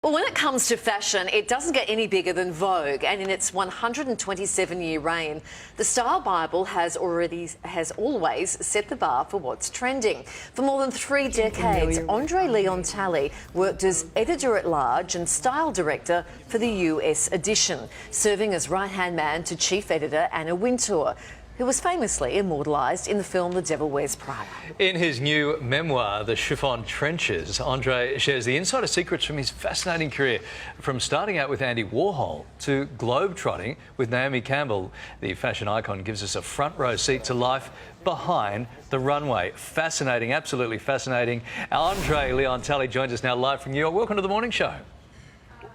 Well, when it comes to fashion, it doesn't get any bigger than Vogue, and in its 127-year reign, the Style Bible has always set the bar for what's trending. For more than 3 decades, Andre Leon Talley worked as editor-at-large and style director for the US edition, serving as right-hand man to chief editor Anna Wintour, who was famously immortalised in the film The Devil Wears Prada. In his new memoir, The Chiffon Trenches, Andre shares the insider secrets from his fascinating career, from starting out with Andy Warhol to globe-trotting with Naomi Campbell. The fashion icon gives us a front-row seat to life behind the runway. Fascinating, absolutely fascinating. Andre Leon Talley joins us now live from New York. Welcome to The Morning Show.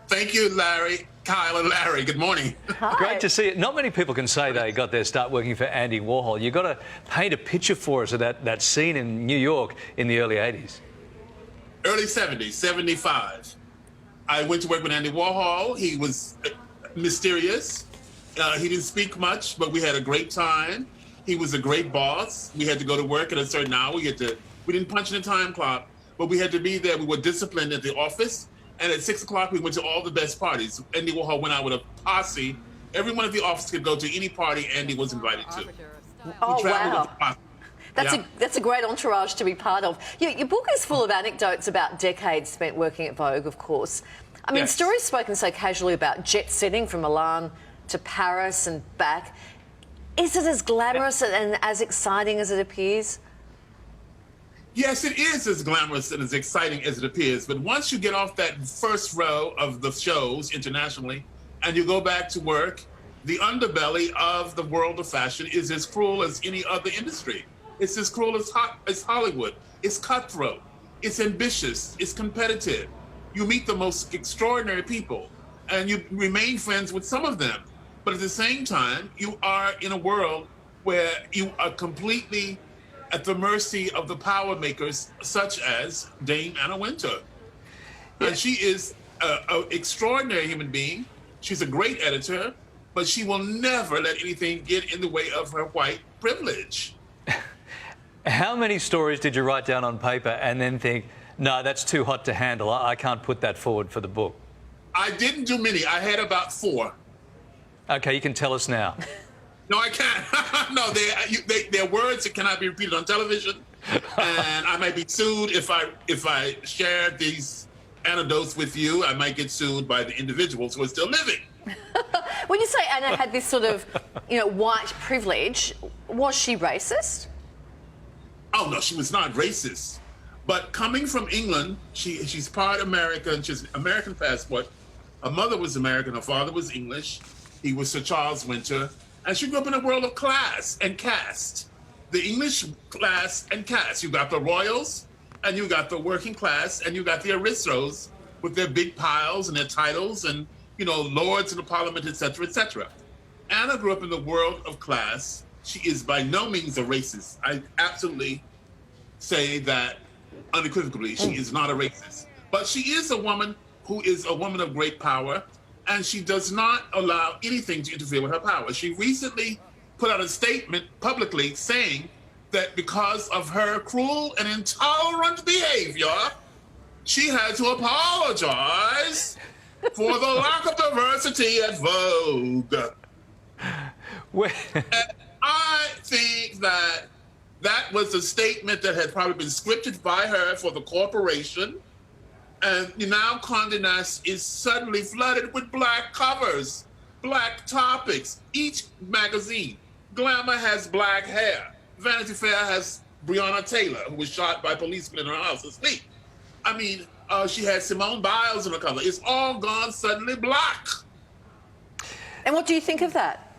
Thank you, Larry. Kyle and Larry, good morning. Hi. Great to see it. Not many people can say they got their start working for Andy Warhol. You've got to paint a picture for us of that scene in New York in the early 80s. Early 70s, 75. I went to work with Andy Warhol. He was mysterious. He didn't speak much, but we had a great time. He was a great boss. We had to go to work at a certain hour. We didn't punch in the time clock, but we had to be there. We were disciplined at the office. And at 6 o'clock, we went to all the best parties. Andy Warhol went out with a posse. Everyone at the office could go to any party Andy was invited to. Oh, wow. With That's a great entourage to be part of. Your book is full of anecdotes about decades spent working at Vogue, of course. I mean, Yes. stories spoken so casually about jet setting from Milan to Paris and back. Is it as glamorous and as exciting as it appears? Yes, it is as glamorous and as exciting as it appears. But once you get off that first row of the shows internationally and you go back to work, the underbelly of the world of fashion is as cruel as any other industry. It's as cruel as Hollywood. It's cutthroat. It's ambitious. It's competitive. You meet the most extraordinary people and you remain friends with some of them. But at the same time, you are in a world where you are completely at the mercy of the power makers, such as Dame Anna Wintour. And she is an extraordinary human being. She's a great editor, but she will never let anything get in the way of her white privilege. How many stories did you write down on paper and then think, no, that's too hot to handle, I can't put that forward for the book? I didn't do many. I had about 4. OK, you can tell us now. No, I can't. No, they're words that cannot be repeated on television, and I might be sued if I share these anecdotes with you. I might get sued by the individuals who are still living. When you say Anna had this sort of, white privilege, was she racist? Oh no, she was not racist. But coming from England, she's part American. She's American passport. Her mother was American. Her father was English. He was Sir Charles Wintour. And she grew up in a world of class and caste. The English class and caste. You got the royals, and you got the working class, and you got the aristos with their big piles and their titles and, lords in the parliament, etc., etc. Anna grew up in the world of class. She is by no means a racist. I absolutely say that unequivocally. She is not a racist. But she is a woman who is a woman of great power, and she does not allow anything to interfere with her power. She recently put out a statement publicly saying that because of her cruel and intolerant behavior, she had to apologize for the lack of diversity at Vogue. And I think that was a statement that had probably been scripted by her for the corporation. And now Condé Nast is suddenly flooded with black covers, black topics. Each magazine, Glamour has black hair. Vanity Fair has Breonna Taylor, who was shot by policemen in her house asleep. I mean, she had Simone Biles on the cover. It's all gone suddenly black. And what do you think of that?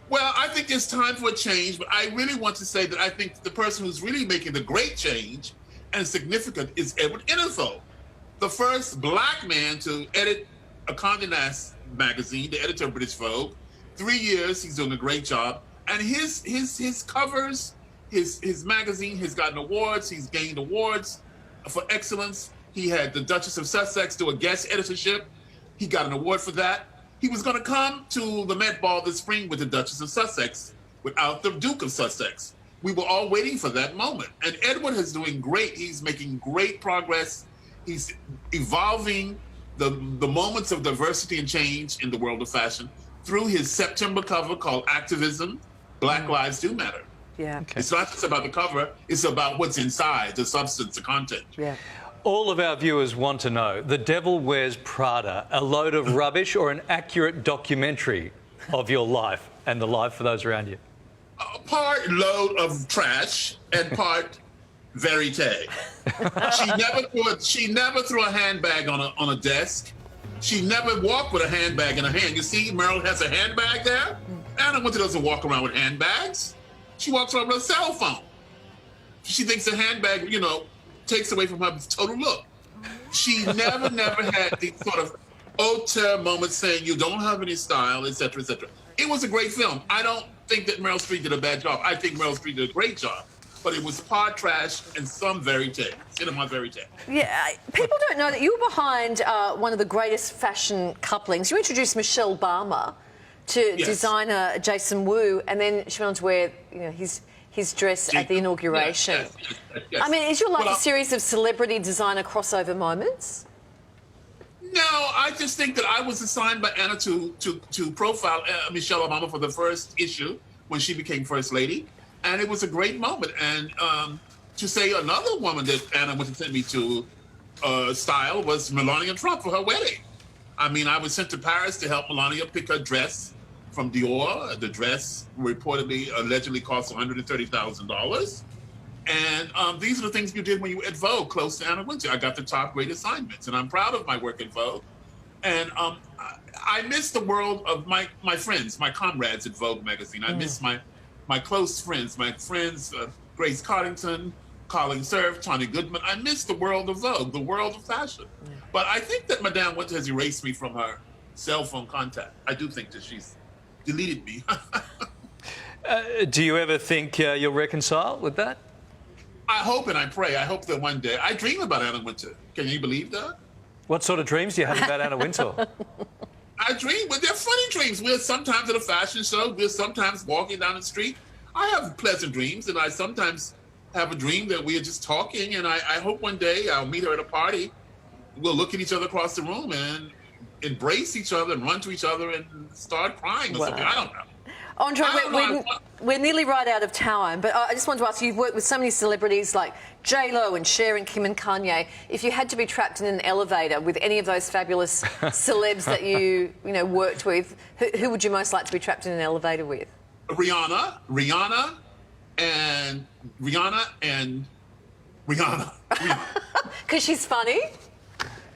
Well, I think there's time for a change, but I really want to say that I think the person who's really making the great change and significant is Edward Enninful, the first black man to edit a Condé Nast magazine, the editor of British Vogue. 3 years, he's doing a great job. And his covers, his magazine has gotten awards. He's gained awards for excellence. He had the Duchess of Sussex do a guest editorship. He got an award for that. He was going to come to the Met Ball this spring with the Duchess of Sussex without the Duke of Sussex. We were all waiting for that moment. And Edward is doing great. He's making great progress. He's evolving the moments of diversity and change in the world of fashion through his September cover called Activism, Black Lives Do Matter. Yeah. Okay. It's not just about the cover, it's about what's inside, the substance, the content. Yeah. All of our viewers want to know, The Devil Wears Prada, a load of rubbish or an accurate documentary of your life and the life for those around you? Part load of trash and part verite. She never threw a handbag on a desk. She never walked with a handbag in her hand. You see, Meryl has a handbag there. Anna Wintour doesn't walk around with handbags. She walks around with a cell phone. She thinks the handbag, takes away from her total look. She never had these sort of hauteur moments saying you don't have any style, etc., etc. It was a great film. I don't think that Meryl Streep did a bad job. I think Meryl Streep did a great job. But it was part trash and some verite, cinema verite. Yeah, people don't know that you were behind one of the greatest fashion couplings. You introduced Michelle Obama to designer Jason Wu, and then she went on to wear, his dress at the inauguration. Yes. I mean, is your life a series of celebrity designer crossover moments? No, I just think that I was assigned by Anna to profile Michelle Obama for the first issue when she became First Lady, and it was a great moment. And to say another woman that Anna would send me to style was Melania Trump for her wedding. I mean, I was sent to Paris to help Melania pick her dress from Dior. The dress allegedly cost $130,000. And these are the things you did when you were at Vogue, close to Anna Wintour. I got the top grade assignments, and I'm proud of my work at Vogue. And I miss the world of my friends, my comrades at Vogue magazine. I miss my close friends, Grace Coddington, Colin Serve, Tawny Goodman. I miss the world of Vogue, the world of fashion. But I think that Madame Wintour has erased me from her cell phone contact. I do think that she's deleted me. Do you ever think you'll reconcile with that? I hope and I pray. I hope that one day. I dream about Anna Wintour. Can you believe that? What sort of dreams do you have about Anna Wintour? I dream, but they're funny dreams. We're sometimes at a fashion show. We're sometimes walking down the street. I have pleasant dreams, and I sometimes have a dream that we are just talking, and I hope one day I'll meet her at a party. We'll look at each other across the room and embrace each other and run to each other and start crying or something. I don't know. Andre, we're nearly right out of time, but I just wanted to ask you, you've worked with so many celebrities like J-Lo and Cher and Kim and Kanye. If you had to be trapped in an elevator with any of those fabulous celebs that you worked with, who would you most like to be trapped in an elevator with? Rihanna. Because she's funny?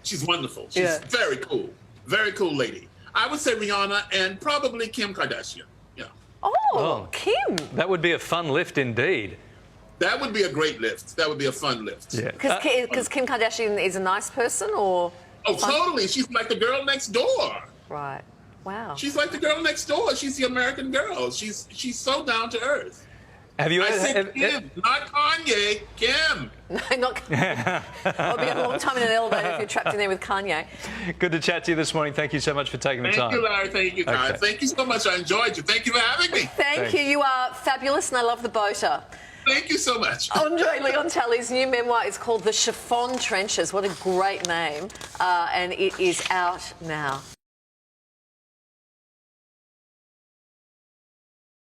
She's wonderful. She's very cool lady. I would say Rihanna and probably Kim Kardashian. Yeah. Oh, Kim. That would be a fun lift indeed. That would be a great lift. That would be a fun lift. Yeah. Because Kim Kardashian is a nice person, or? Oh, totally. She's like the girl next door. Right. Wow. She's like the girl next door. She's the American girl. She's so down to earth. Have you I ever? said Kim, not Kanye. Kim. No, not. It'll be a long time in an elevator if you're trapped in there with Kanye. Good to chat to you this morning. Thank you so much for taking the time. Thank you, Larry. Thank you, guys. Okay. Thank you so much. I enjoyed you. Thank you for having me. Thank you. You are fabulous, and I love the boater. Thank you so much. Andre Leon Talley's new memoir is called The Chiffon Trenches. What a great name. And it is out now.